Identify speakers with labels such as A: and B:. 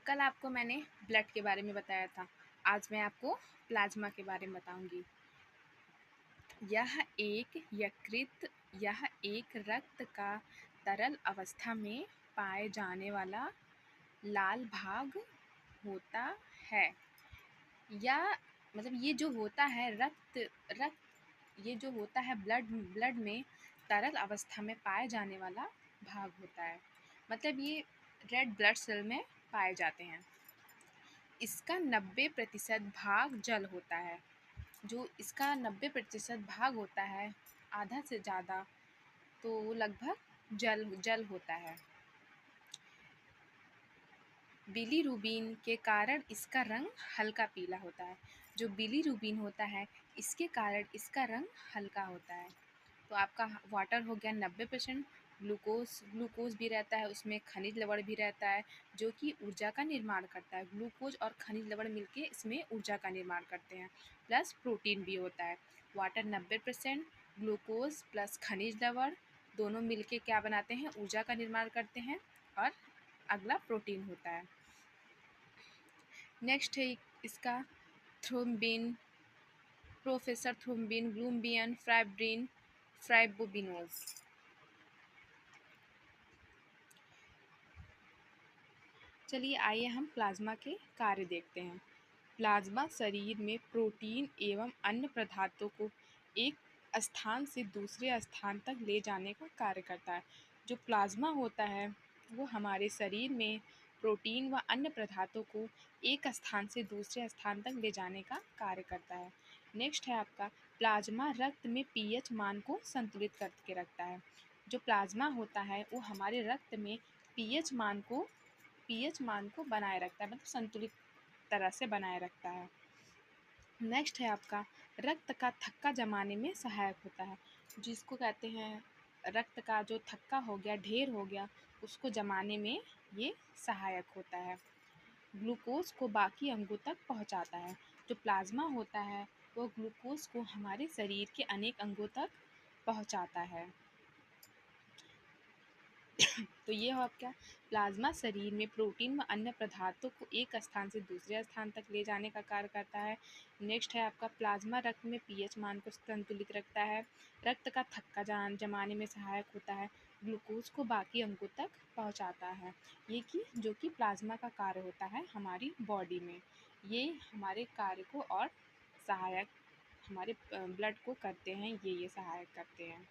A: कल आपको मैंने ब्लड के बारे में बताया था। आज मैं आपको प्लाज्मा के बारे में बताऊंगी। यह एक रक्त का तरल अवस्था में पाए जाने वाला लाल भाग होता है। या मतलब ये जो होता है रक्त ये जो होता है ब्लड में तरल अवस्था में पाए जाने वाला भाग होता है। मतलब ये रेड ब्लड सेल में पाए जाते हैं। इसका 90% भाग जल होता है। जो इसका 90% भाग होता है, आधा से ज़्यादा, तो वो लगभग जल होता है। बिलीरुबिन के कारण इसका रंग हल्का पीला होता है। जो बिलीरुबिन होता है, इसके कारण इसका रंग हल्का होता है। तो आपका वाटर हो गया 90%। ग्लूकोज भी रहता है, उसमें खनिज लवण भी रहता है जो कि ऊर्जा का निर्माण करता है। ग्लूकोज और खनिज लवण मिलके इसमें ऊर्जा का निर्माण करते हैं। प्लस प्रोटीन भी होता है। वाटर 90%, ग्लूकोज प्लस खनिज लवण दोनों मिलके क्या बनाते हैं? ऊर्जा का निर्माण करते हैं। और अगला प्रोटीन होता है। नेक्स्ट है इसका थ्रोम्बिन, प्रोफेसर थ्रोम्बिन, ग्लूम्बियन, फाइब्रिन, फाइब्रोबिनोज। चलिए आइए हम प्लाज्मा के कार्य देखते हैं। प्लाज्मा शरीर में प्रोटीन एवं अन्य पदार्थों को एक स्थान से दूसरे स्थान तक ले जाने का कार्य करता है। जो प्लाज्मा होता है वो हमारे शरीर में प्रोटीन व अन्य पदार्थों को एक स्थान से दूसरे स्थान तक ले जाने का कार्य करता है। नेक्स्ट है आपका प्लाज्मा रक्त में पीएच मान को संतुलित करके रखता है। जो प्लाज्मा होता है वो हमारे रक्त में पीएच मान को बनाए रखता है, मतलब संतुलित तरह से बनाए रखता है। नेक्स्ट है आपका रक्त का थक्का जमाने में सहायक होता है। जिसको कहते हैं रक्त का जो थक्का हो गया, ढेर हो गया, उसको जमाने में ये सहायक होता है। ग्लूकोज को बाकी अंगों तक पहुंचाता है। जो प्लाज्मा होता है वो ग्लूकोज को हमारे शरीर के अनेक अंगों तक पहुंचाता है। तो ये हो आपका प्लाज्मा शरीर में प्रोटीन व अन्य पदार्थों को एक स्थान से दूसरे स्थान तक ले जाने का कार्य करता है। नेक्स्ट है आपका प्लाज्मा रक्त में पीएच मान को संतुलित रखता है। रक्त का थक्का जमाने में सहायक होता है। ग्लूकोज को बाकी अंगों तक पहुंचाता है। ये जो कि प्लाज्मा का कार्य होता है हमारी बॉडी में। ये हमारे कार्य को और सहायक, हमारे ब्लड को करते हैं, ये सहायक करते हैं।